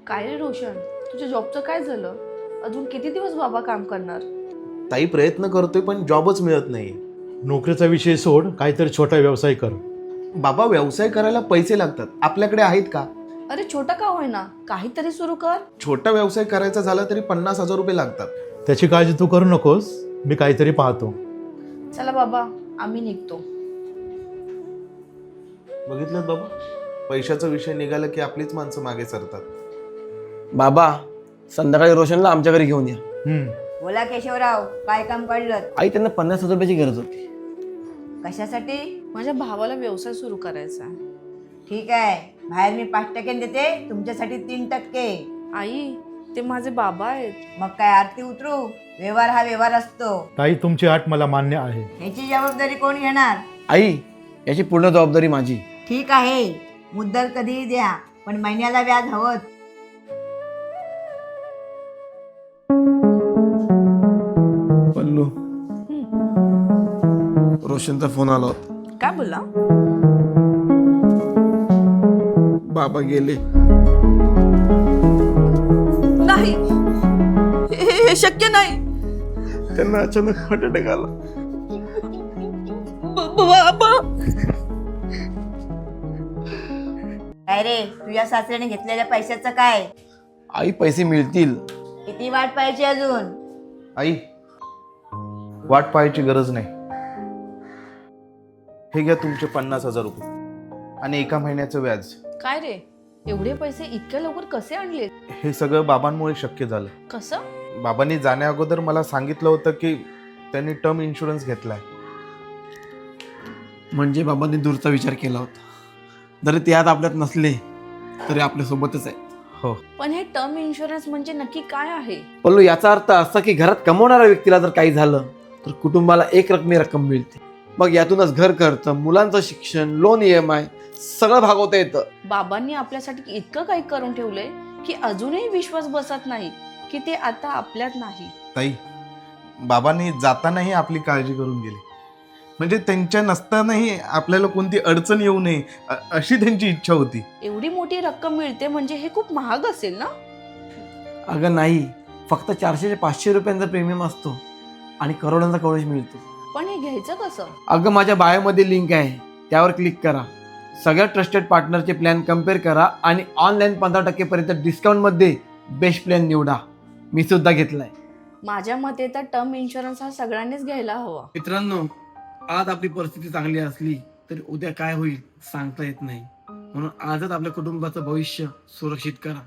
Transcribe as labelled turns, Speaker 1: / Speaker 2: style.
Speaker 1: काय रे रोशन, तुझ्या जॉबचं काय झालं? अजून किती दिवस बाबा काम करणार?
Speaker 2: ताई प्रयत्न करतोय पण जॉबच मिळत नाही.
Speaker 3: नोकरीचा विषय सोड, काहीतरी छोटा व्यवसाय कर.
Speaker 2: बाबा व्यवसाय करायला पैसे लागतात, आपल्याकडे आहेत का?
Speaker 1: अरे छोटा का होईना, काहीतरी सुरू कर.
Speaker 2: छोटा व्यवसाय करायचा झाला तरी 50,000 रुपये लागतात.
Speaker 3: त्याची काळजी तू करू नकोस, मी काहीतरी पाहतो.
Speaker 1: चला बाबा, आम्ही निघतो.
Speaker 2: बघितलं बाबा, पैशाचा विषय निघाला की आपलीच माणसं मागे सरतात.
Speaker 4: बाबा, संध्याकाळी रोशनला आमच्या घरी घेऊन या.
Speaker 5: बोला केशवराव, काय काम काढलं?
Speaker 4: आई, त्यांना 50,000 रुपयाची गरज होती.
Speaker 5: कशासाठी?
Speaker 1: माझ्या भावाला व्यवसाय सुरू करायचा आहे.
Speaker 5: ठीक आहे, बाहेर मी 5% देते, तुमच्यासाठी 3%.
Speaker 1: आई, ते माझे बाबा आहेत.
Speaker 5: मग काय आरती उतरू? व्यवहार हा व्यवहार असतो,
Speaker 3: ताई, तुमची अट मला मान्य आहे.
Speaker 5: ह्याची जबाबदारी कोण घेणार?
Speaker 4: आई, याची पूर्ण जबाबदारी माझी.
Speaker 5: ठीक आहे, मुद्दल कधीही द्या, पण महिन्याला व्याज हवंच.
Speaker 4: पल्लू, रोशनचा फोन आला होता.
Speaker 1: काय बोलला?
Speaker 4: बाबा गेले.
Speaker 1: नाही, हे शक्य नाही.
Speaker 4: त्यांना अचानक हार्ट अटॅक आला.
Speaker 1: बाबा,
Speaker 5: काय रे, तुझ्या सासऱ्याने घेतलेल्या पैशाचं काय?
Speaker 4: आई, पैसे मिळतील.
Speaker 5: किती वाट पाहिजे अजून?
Speaker 2: आई, वाट पाहायची गरज नाही. हे घ्या तुमचे 50,000 रुपये आणि एका महिन्याचं व्याज.
Speaker 1: काय रे, एवढे पैसे इतक्या लवकर कसे आणले?
Speaker 2: हे सगळं बाबांमुळे शक्य झालं.
Speaker 1: कसं?
Speaker 2: बाबांनी जाण्या अगोदर मला सांगितलं होतं की त्यांनी टर्म इन्शुरन्स घेतलाय.
Speaker 4: म्हणजे बाबांनी दूरचा विचार केला होता. जरी ते आज आपल्यात नसले तरी आपल्या सोबतच आहे.
Speaker 2: हो.
Speaker 1: पण हे टर्म इन्शुरन्स म्हणजे नक्की काय आहे?
Speaker 4: पल्लू, याचा अर्थ असा की घरात कमवणाऱ्या व्यक्तीला जर काही झालं तर कुटुंबाला एक रकमी रक्कम मिळते. मग यातूनच घर खर्च, मुलांचं शिक्षण, लोन, EMI सगळं भागवता येतं.
Speaker 1: बाबांनी आपल्यासाठी इतकं काही करून ठेवलंय की अजूनही विश्वास बसत नाही की ते आता आपल्यात नाही.
Speaker 2: ताई, बाबांनी जातानाही आपली काळजी करून गेली. म्हणजे त्यांच्या नसतानाही आपल्याला कोणती अडचण येऊ नये अशी त्यांची इच्छा होती.
Speaker 1: एवढी मोठी रक्कम मिळते म्हणजे हे खूप महाग असेल ना?
Speaker 4: अगं नाही, फक्त 400 ते 500 रुपयांचा प्रीमियम असतो आणि करोडांचा कवरेज मिळतो.
Speaker 1: पण हे घ्यायचं कसं?
Speaker 4: अगं, माझ्या बायोमध्ये लिंक आहे, त्यावर क्लिक करा. सगळ्या ट्रस्टेड पार्टनरचे प्लॅन कम्पेअर करा आणि ऑनलाईन 15% पर्यंत डिस्काउंटमध्ये बेस्ट प्लॅन निवडा. मी सुद्धा घेतलाय.
Speaker 1: माझ्या मते तर टर्म इन्शुरन्स हा सगळ्यांनीच घ्यायला हवा.
Speaker 4: मित्रांनो, आज आपली परिस्थिती चांगली असली तरी उद्या काय होईल सांगता येत नाही. म्हणून आजच आपल्या कुटुंबाचं भविष्य सुरक्षित करा.